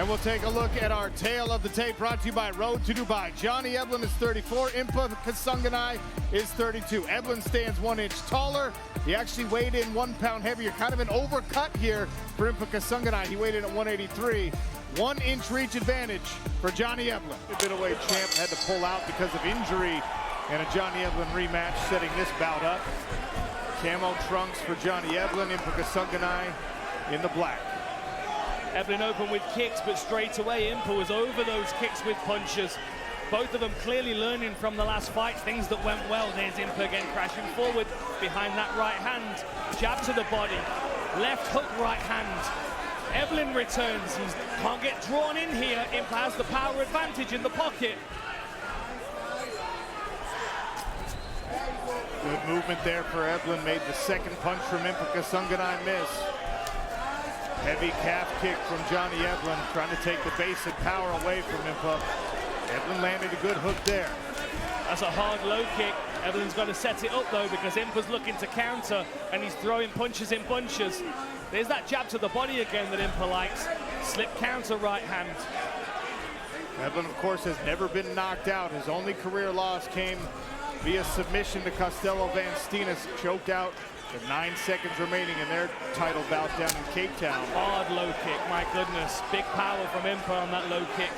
And we'll take a look at our tale of the tape brought to you by Road to Dubai. Johnny Eblen is 34, Impa Kasanganay is 32. Eblen stands 1 inch taller. He actually weighed in 1 pound heavier, kind of an overcut here for Impa Kasanganay. He weighed in at 183. 1 inch reach advantage for Johnny Eblen. The middleweight champ had to pull out because of injury in a Johnny Eblen rematch, setting this bout up. Camo trunks for Johnny Eblen, Impa Kasanganay in the black. Eblen opened with kicks, but straight away Impa was over those kicks with punches. Both of them clearly learning from the last fight, things that went well. There's Impa again crashing forward behind that right hand. Jab to the body, left hook right hand. Eblen returns, he can't get drawn in here. Impa has the power advantage in the pocket. Good movement there for Eblen, made the second punch from Impa Kasanganay miss. Heavy calf kick from Johnny Eblen, trying to take the base and power away from Impa. Eblen landed a good hook there. That's a hard low kick. Eblen's got to set it up though, because Impa's looking to counter and he's throwing punches in bunches. There's that jab to the body again that Impa likes. Slip counter right hand. Eblen, of course, has never been knocked out. His only career loss came via submission to Costello Van Steenis, choked out with 9 seconds remaining in their title bout down in Cape Town. Hard low kick, my goodness. Big power from Impa on that low kick.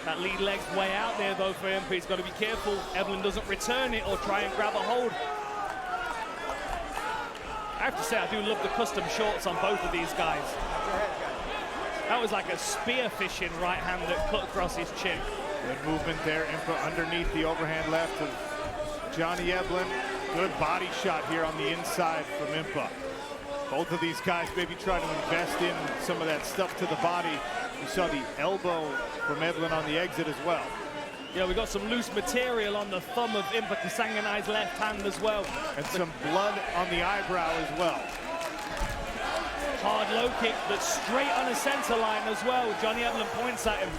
That lead leg's way out there though for Impa. He's got to be careful Eblen doesn't return it or try and grab a hold. I have to say, I do love the custom shorts on both of these guys. That was like a spear fishing right hand that cut across his chin. Good movement there, Impa underneath the overhand left of Johnny Eblen. Good body shot here on the inside from Impa. Both of these guys maybe trying to invest in some of that stuff to the body. You saw the elbow from Eblen on the exit as well. Yeah, we got some loose material on the thumb of Impa Kasanganay's left hand as well. And some blood on the eyebrow as well. Hard low kick that's straight on a center line as well. Johnny Eblen points at him.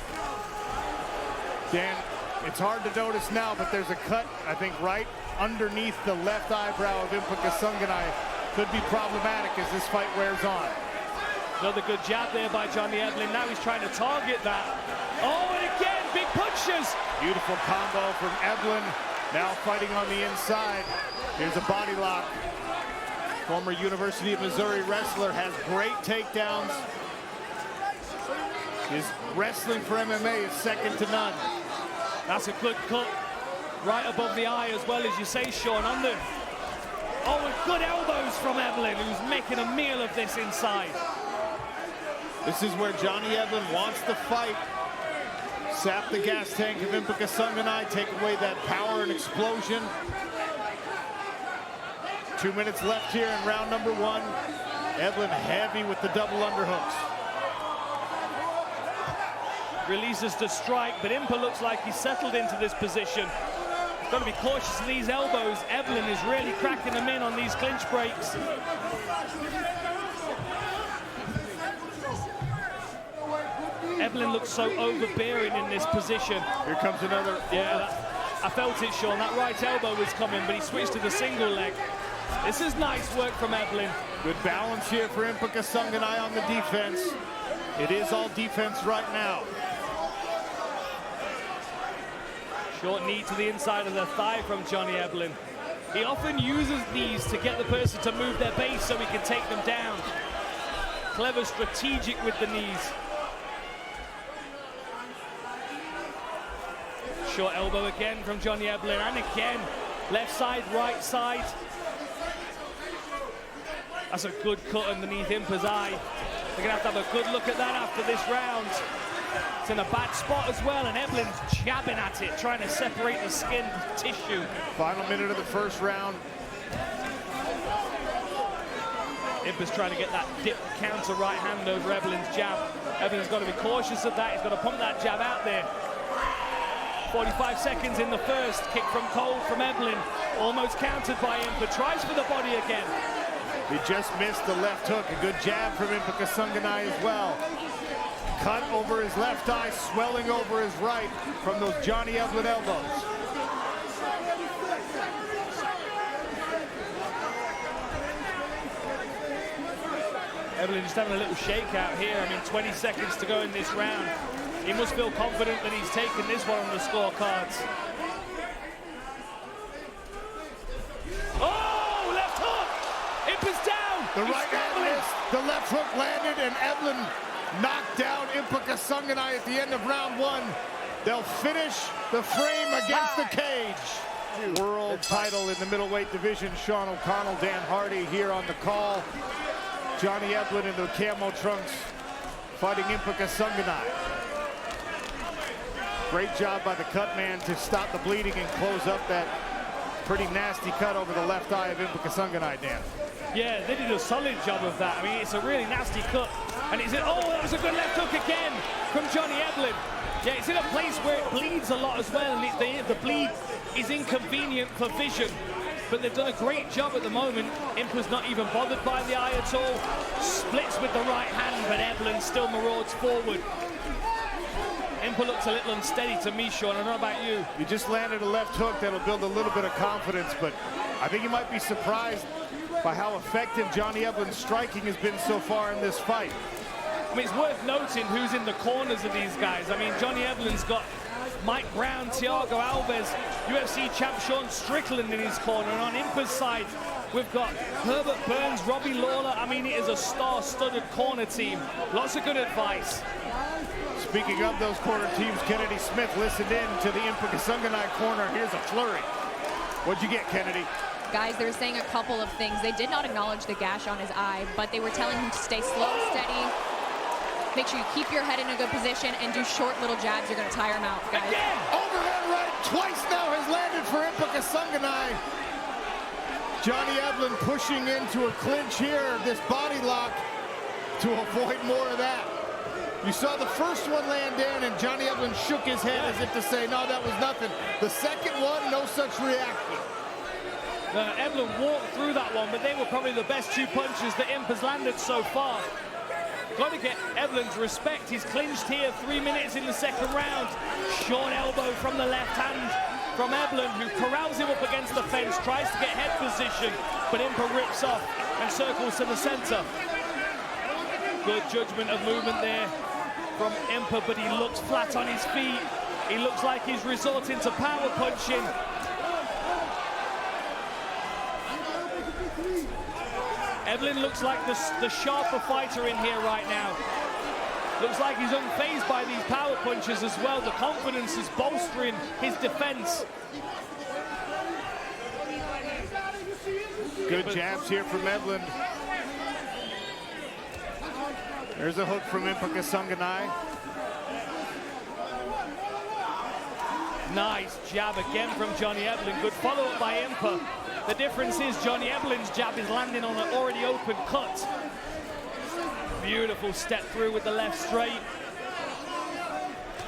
Dan, it's hard to notice now, but there's a cut, I think, right underneath the left eyebrow of Impa Kasanganay. Could be problematic as this fight wears on. Another good jab there by Johnny Eblen. Now he's trying to target that. Oh, and again, big punches. Beautiful combo from Eblen. Now fighting on the inside. Here's a body lock. Former University of Missouri wrestler, has great takedowns. His wrestling for MMA is second to none. That's a good cut. Right above the eye as well, as you say, Sean. On the... Oh, and good elbows from Eblen, who's making a meal of this inside. This is where Johnny Eblen wants to fight. Sap the gas tank of Impa Kasanganay, take away that power and explosion. 2 minutes left here in round number 1. Eblen heavy with the double underhooks. Releases to strike, but Impa looks like he's settled into this position. He's got to be cautious of these elbows. Eblen is really cracking them in on these clinch breaks. Eblen looks so overbearing in this position. Here comes another. Yeah, I felt it, Sean. That right elbow was coming, but he switched to the single leg. This is nice work from Eblen. Good balance here for Impa Kasanganay on the defense. It is all defense right now. Short knee to the inside of the thigh from Johnny Eblen. He often uses these to get the person to move their base so he can take them down. Clever, strategic with the knees. Short elbow again from Johnny Eblen, and again, left side, right side. That's a good cut underneath Impa's eye. They're gonna have to have a good look at that after this round. It's in a bad spot as well, and Eblen's jabbing at it, trying to separate the skin tissue. Final minute of the first round. Impa's trying to get that dip counter right hand over Eblen's jab. Eblen's got to be cautious of that. He's got to pump that jab out there. 45 seconds in the first. Kick from cold from Eblen. Almost countered by Impa. Tries for the body again. He just missed the left hook. A good jab from Impa Kasanganay as well. Cut over his left eye, swelling over his right from those Johnny Eblen elbows. Eblen just having a little shakeout here. I mean, 20 seconds to go in this round. He must feel confident that he's taken this one on the scorecards. Oh, left hook! Impa's down! The right hand missed, the left hook landed, and Eblen knocked down Impa Kasanganay at the end of round one. They'll finish the frame against the cage. World title in the middleweight division. Sean O'Connell, Dan Hardy here on the call. Johnny Eblen in the camo trunks fighting Impa Kasanganay. Great job by the cut man to stop the bleeding and close up that pretty nasty cut over the left eye of Impa Kasanganay, Dan. Yeah, they did a solid job of that. I mean, it's a really nasty cut. And it's oh, that was a good left hook again from Johnny Eblen. Yeah, it's in a place where it bleeds a lot as well, and the bleed is inconvenient for vision. But they've done a great job at the moment. Impa's not even bothered by the eye at all. Splits with the right hand, but Eblen still marauds forward. Impa looks a little unsteady to me, Sean. I don't know about you. You just landed a left hook that'll build a little bit of confidence, but I think you might be surprised by how effective Johnny Eblen's striking has been so far in this fight. I mean, it's worth noting who's in the corners of these guys. I mean, Johnny Eblen's got Mike Brown, Thiago Alves, UFC champ Sean Strickland in his corner. And on Impa's side, we've got Herbert Burns, Robbie Lawler. I mean, it is a star-studded corner team. Lots of good advice. Speaking of those corner teams, Kennedy Smith listened in to the Impa Kasanganay corner. Here's a flurry. What'd you get, Kennedy? Guys, they were saying a couple of things. They did not acknowledge the gash on his eye, but they were telling him to stay slow, steady. Make sure you keep your head in a good position and do short little jabs. You're going to tire him out, guys. Again! Overhead right twice now has landed for Impa Kasanganay. Johnny Eblen pushing into a clinch here, this body lock, to avoid more of that. You saw the first one land in, and Johnny Eblen shook his head as if to say, no, that was nothing. The second one, no such reaction. Eblen walked through that one, but they were probably the best two punches that Impa's landed so far. Got to get Eblen's respect. He's clinched here, 3 minutes in the second round. Short elbow from the left hand from Eblen, who corrals him up against the fence, tries to get head position, but Impa rips off and circles to the center. Good judgment of movement there from Impa, but he looks flat on his feet. He looks like he's resorting to power punching. Eblen looks like the sharper fighter in here right now. Looks like he's unfazed by these power punches as well. The confidence is bolstering his defense. Good jabs here from Eblen. There's a hook from Impa Kasanganay. Nice jab again from Johnny Eblen. Good follow-up by Impa. The difference is Johnny Eblen's jab is landing on an already open cut. Beautiful step through with the left straight.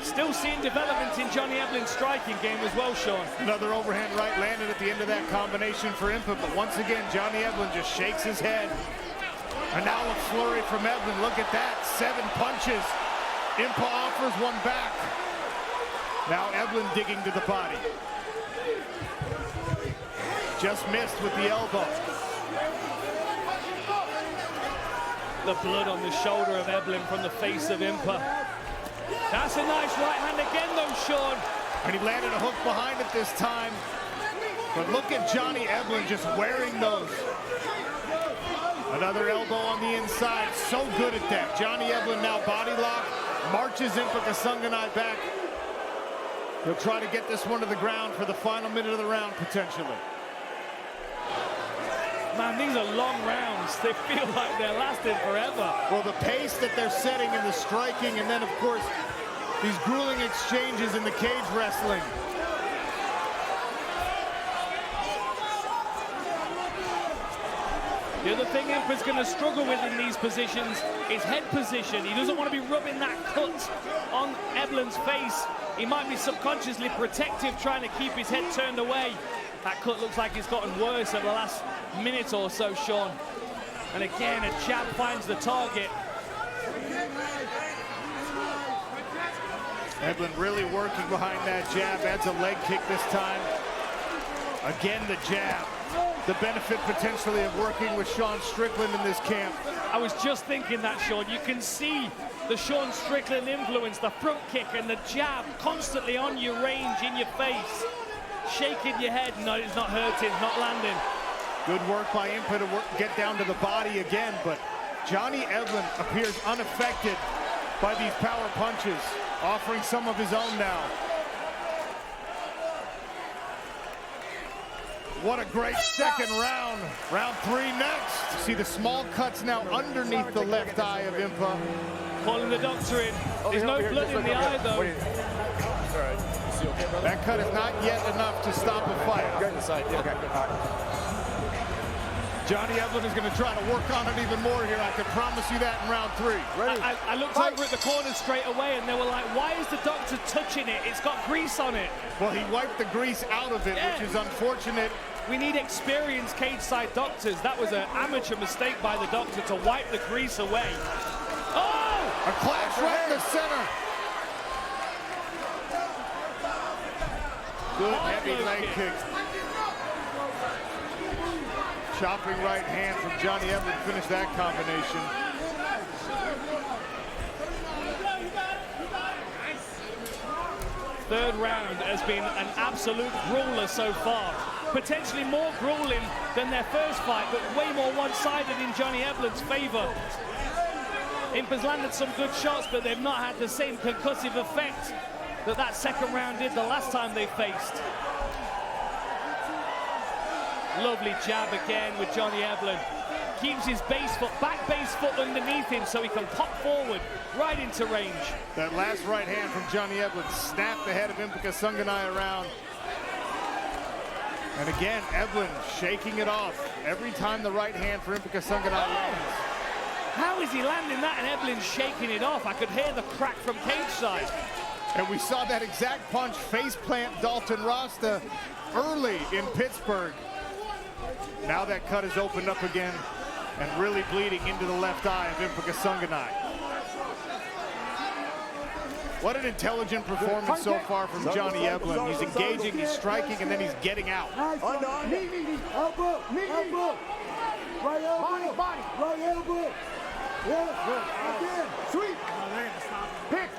Still seeing development in Johnny Eblen's striking game as well, Sean. Another overhand right landed at the end of that combination for Impa, but once again, Johnny Eblen just shakes his head. And now a flurry from Eblen. Look at that, 7 punches. Impa offers one back. Now Eblen digging to the body. Just missed with the elbow. The blood on the shoulder of Eblen from the face of Impa. That's a nice right hand again though, Sean. And he landed a hook behind it this time. But look at Johnny Eblen just wearing those. Another elbow on the inside. So good at that. Johnny Eblen now body lock. Marches Impa Kasanganay back. He'll try to get this one to the ground for the final minute of the round, potentially. Man, these are long rounds. They feel like they're lasting forever. Well, the pace that they're setting in the striking, and then, of course, these grueling exchanges in the cage wrestling. The other thing Impa's going to struggle with in these positions is head position. He doesn't want to be rubbing that cut on Eblen's face. He might be subconsciously protective, trying to keep his head turned away. That cut looks like it's gotten worse over the last minute or so, Sean. And again, a jab finds the target. Eblen really working behind that jab. Adds a leg kick this time. Again, the jab. The benefit potentially of working with Sean Strickland in this camp. I was just thinking that, Sean. You can see the Sean Strickland influence, the front kick and the jab constantly on your range, in your face. Shaking your head. No, it's not hurting, not landing. Good work by Impa to get down to the body again, but Johnny Eblen appears unaffected by these power punches, offering some of his own now. What a great second round. Round 3 next. See the small cuts now underneath the left eye of Impa. Calling the doctor in. There's no blood in the eye, though. That cut is not yet enough to stop a fight. Johnny Eblen is going to try to work on it even more here. I can promise you that in round 3. I looked over at the corner straight away, and they were like, why is the doctor touching it? It's got grease on it. Well, he wiped the grease out of it, which is unfortunate. We need experienced cage-side doctors. That was an amateur mistake by the doctor to wipe the grease away. Oh! A clash right in the center. Good heavy leg kick. Chopping right hand from Johnny Eblen to finish that combination. Third round has been an absolute brawler so far. Potentially more grueling than their first fight, but way more one-sided in Johnny Eblen's favor. Impa's landed some good shots, but they've not had the same concussive effect that second round did the last time they faced. Lovely jab again with Johnny Eblen. Keeps his back base foot underneath him so he can pop forward right into range. That last right hand from Johnny Eblen snapped the head of Impa Kasanganay around. And again, Eblen shaking it off every time the right hand for Impa Kasanganay lands. How is he landing that and Eblen shaking it off? I could hear the crack from cage side. And we saw that exact punch face plant Dalton Rasta early in Pittsburgh. Now that cut is opened up again and really bleeding into the left eye of Impa Kasanganay. What an intelligent performance so far from Johnny Eblen. He's engaging, he's striking, and then he's getting out. Knee, elbow, right elbow, body, right elbow. Yeah, again, sweep. Pick.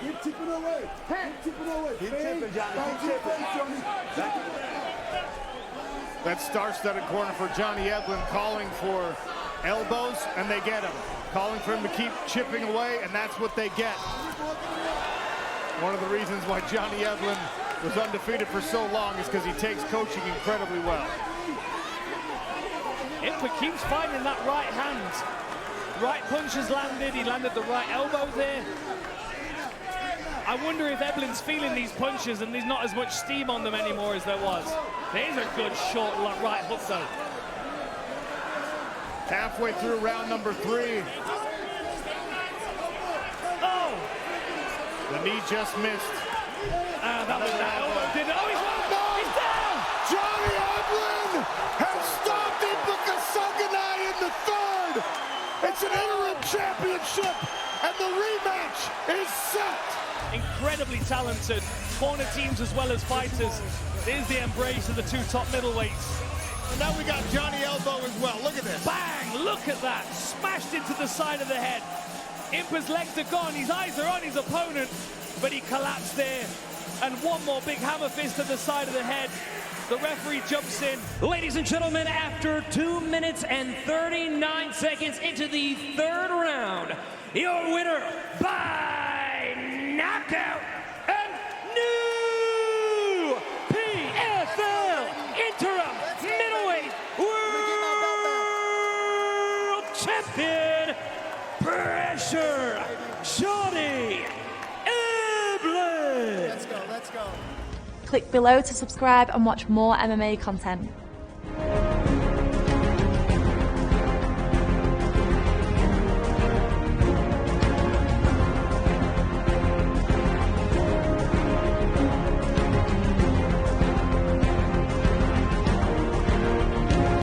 Keep tipping away. Keep tipping, Johnny. That star-studded corner for Johnny Eblen, calling for elbows, and they get him. Calling for him to keep chipping away, and that's what they get. One of the reasons why Johnny Eblen was undefeated for so long is because he takes coaching incredibly well. Impa keeps finding that right hand. Right punch has landed. He landed the right elbow there. I wonder if Eblen's feeling these punches and there's not as much steam on them anymore as there was. There's a good short right hook though. Halfway through round number 3. Oh! The knee just missed. That was that elbow. He's down! Johnny Eblen has stopped Impa Kasanganay in the 3rd. It's an interim championship, and the rematch is set. Incredibly talented corner teams as well as fighters. There's the embrace of the 2 top middleweights. And now we got Johnny Elbow as well. Look at this. Bang! Look at that. Smashed into the side of the head. Impa's legs are gone. His eyes are on his opponent, but he collapsed there. And one more big hammer fist to the side of the head. The referee jumps in. Ladies and gentlemen, after 2 minutes and 39 seconds into the 3rd round, your winner by knockout and new PFL interim middleweight world champion, Pressure Johnny Eblen. Click below to subscribe and watch more MMA content.